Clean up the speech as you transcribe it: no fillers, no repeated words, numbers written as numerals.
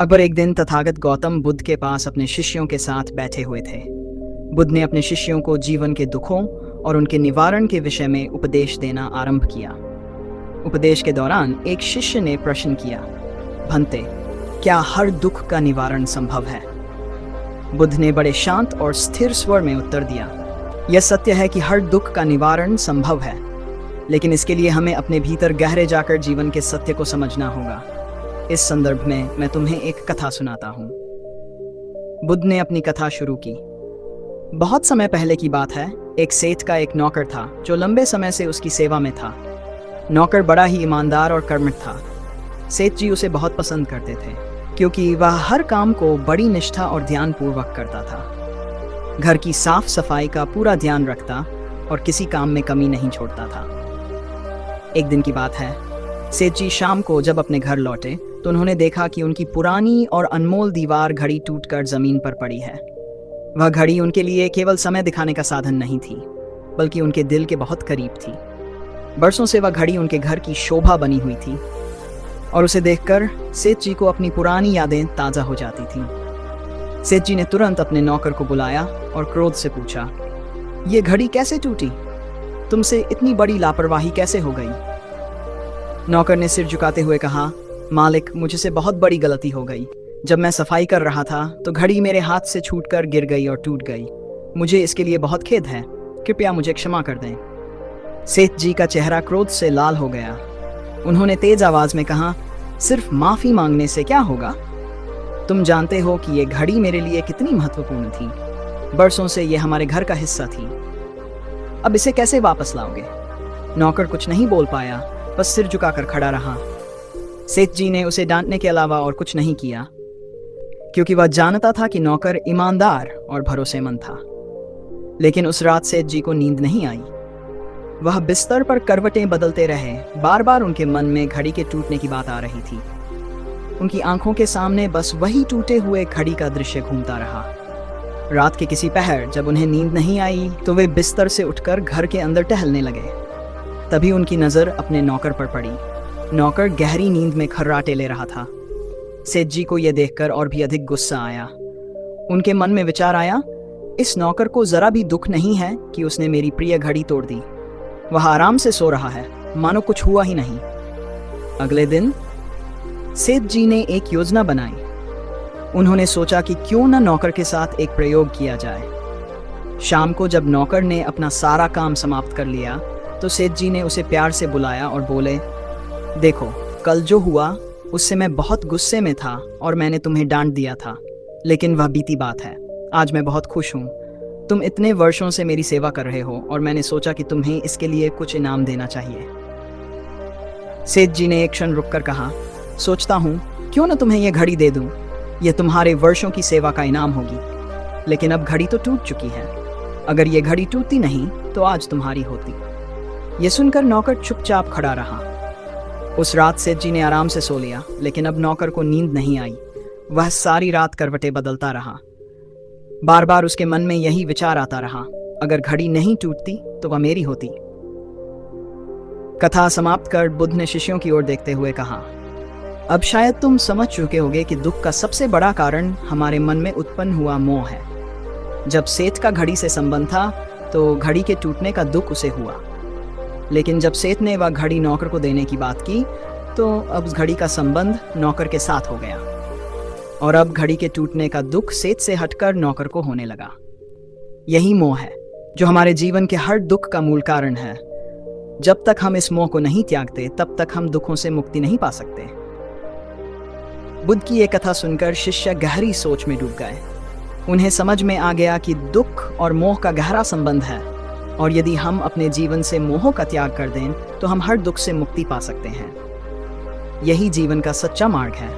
अकबर एक दिन तथागत गौतम बुद्ध के पास अपने शिष्यों के साथ बैठे हुए थे। बुद्ध ने अपने शिष्यों को जीवन के दुखों और उनके निवारण के विषय में उपदेश देना आरंभ किया। उपदेश के दौरान एक शिष्य ने प्रश्न किया, भंते, क्या हर दुख का निवारण संभव है? बुद्ध ने बड़े शांत और स्थिर स्वर में उत्तर दिया, यह सत्य है कि हर दुख का निवारण संभव है, लेकिन इसके लिए हमें अपने भीतर गहरे जाकर जीवन के सत्य को समझना होगा। इस संदर्भ में मैं तुम्हें एक कथा सुनाता हूँ। बुद्ध ने अपनी कथा शुरू की। बहुत समय पहले की बात है। एक सेठ का एक नौकर था जो लंबे समय से उसकी सेवा में था। नौकर बड़ा ही ईमानदार और कर्मठ था। सेठ जी उसे बहुत पसंद करते थे क्योंकि वह हर काम को बड़ी निष्ठा और ध्यानपूर्वक करता था। घर की साफ सफाई का पूरा ध्यान रखता और किसी काम में कमी नहीं छोड़ता था। एक दिन की बात है, सेठ जी शाम को जब अपने घर लौटे तो उन्होंने देखा कि उनकी पुरानी और अनमोल दीवार घड़ी टूटकर जमीन पर पड़ी है। वह घड़ी उनके लिए केवल समय दिखाने का साधन नहीं थी, बल्कि उनके दिल के बहुत करीब थी। बरसों से वह घड़ी उनके घर की शोभा बनी हुई थी और उसे देखकर सेठ जी को अपनी पुरानी यादें ताजा हो जाती थीं। सेठ जी ने तुरंत अपने नौकर को बुलाया और क्रोध से पूछा, ये घड़ी कैसे टूटी? तुमसे इतनी बड़ी लापरवाही कैसे हो गई? नौकर ने सिर झुकाते हुए कहा, मालिक, मुझसे बहुत बड़ी गलती हो गई। जब मैं सफाई कर रहा था तो घड़ी मेरे हाथ से छूटकर गिर गई और टूट गई। मुझे इसके लिए बहुत खेद है। कृपया मुझे क्षमा कर दें। सेठ जी का चेहरा क्रोध से लाल हो गया। उन्होंने तेज आवाज में कहा, सिर्फ माफी मांगने से क्या होगा? तुम जानते हो कि ये घड़ी मेरे लिए कितनी महत्वपूर्ण थी। बरसों से ये हमारे घर का हिस्सा थी। अब इसे कैसे वापस लाओगे? नौकर कुछ नहीं बोल पाया, बस सिर झुकाकर खड़ा रहा। सेठ जी ने उसे डांटने के अलावा और कुछ नहीं किया, क्योंकि वह जानता था कि नौकर ईमानदार और भरोसेमंद था। लेकिन उस रात सेठ जी को नींद नहीं आई। वह बिस्तर पर करवटें बदलते रहे। बार बार उनके मन में घड़ी के टूटने की बात आ रही थी। उनकी आंखों के सामने बस वही टूटे हुए घड़ी का दृश्य घूमता रहा। रात के किसी पहर जब उन्हें नींद नहीं आई तो वे बिस्तर से उठकर घर के अंदर टहलने लगे। तभी उनकी नजर अपने नौकर पर पड़ी। नौकर गहरी नींद में खर्राटे ले रहा था। सेठ जी को यह देखकर और भी अधिक गुस्सा आया। उनके मन में विचार आया, इस नौकर को जरा भी दुख नहीं है कि उसने मेरी प्रिय घड़ी तोड़ दी। वह आराम से सो रहा है, मानो कुछ हुआ ही नहीं। अगले दिन सेठ जी ने एक योजना बनाई। उन्होंने सोचा कि क्यों न नौकर के साथ एक प्रयोग किया जाए। शाम को जब नौकर ने अपना सारा काम समाप्त कर लिया तो सेठ जी ने उसे प्यार से बुलाया और बोले, देखो, कल जो हुआ उससे मैं बहुत गुस्से में था और मैंने तुम्हें डांट दिया था, लेकिन वह बीती बात है। आज मैं बहुत खुश हूँ। तुम इतने वर्षों से मेरी सेवा कर रहे हो और मैंने सोचा कि तुम्हें इसके लिए कुछ इनाम देना चाहिए। सेठ जी ने एक क्षण रुककर कहा, सोचता हूँ क्यों न तुम्हें यह घड़ी दे दूँ। यह तुम्हारे वर्षों की सेवा का इनाम होगी। लेकिन अब घड़ी तो टूट चुकी है। अगर यह घड़ी टूटती नहीं तो आज तुम्हारी होती। यह सुनकर नौकर चुपचाप खड़ा रहा। उस रात सेठ जी ने आराम से सो लिया, लेकिन अब नौकर को नींद नहीं आई। वह सारी रात करवटें बदलता रहा। बार बार उसके मन में यही विचार आता रहा, अगर घड़ी नहीं टूटती तो वह मेरी होती। कथा समाप्त कर बुद्ध ने शिष्यों की ओर देखते हुए कहा, अब शायद तुम समझ चुके होगे कि दुख का सबसे बड़ा कारण हमारे मन में उत्पन्न हुआ मोह है। जब सेठ का घड़ी से संबंध था तो घड़ी के टूटने का दुख उसे हुआ, लेकिन जब सेठ ने वह घड़ी नौकर को देने की बात की तो अब उस घड़ी का संबंध नौकर के साथ हो गया और अब घड़ी के टूटने का दुख सेठ से हटकर नौकर को होने लगा। यही मोह है जो हमारे जीवन के हर दुख का मूल कारण है। जब तक हम इस मोह को नहीं त्यागते तब तक हम दुखों से मुक्ति नहीं पा सकते। बुद्ध की यह कथा सुनकर शिष्य गहरी सोच में डूब गए। उन्हें समझ में आ गया कि दुख और मोह का गहरा संबंध है और यदि हम अपने जीवन से मोह का त्याग कर दें तो हम हर दुख से मुक्ति पा सकते हैं। यही जीवन का सच्चा मार्ग है।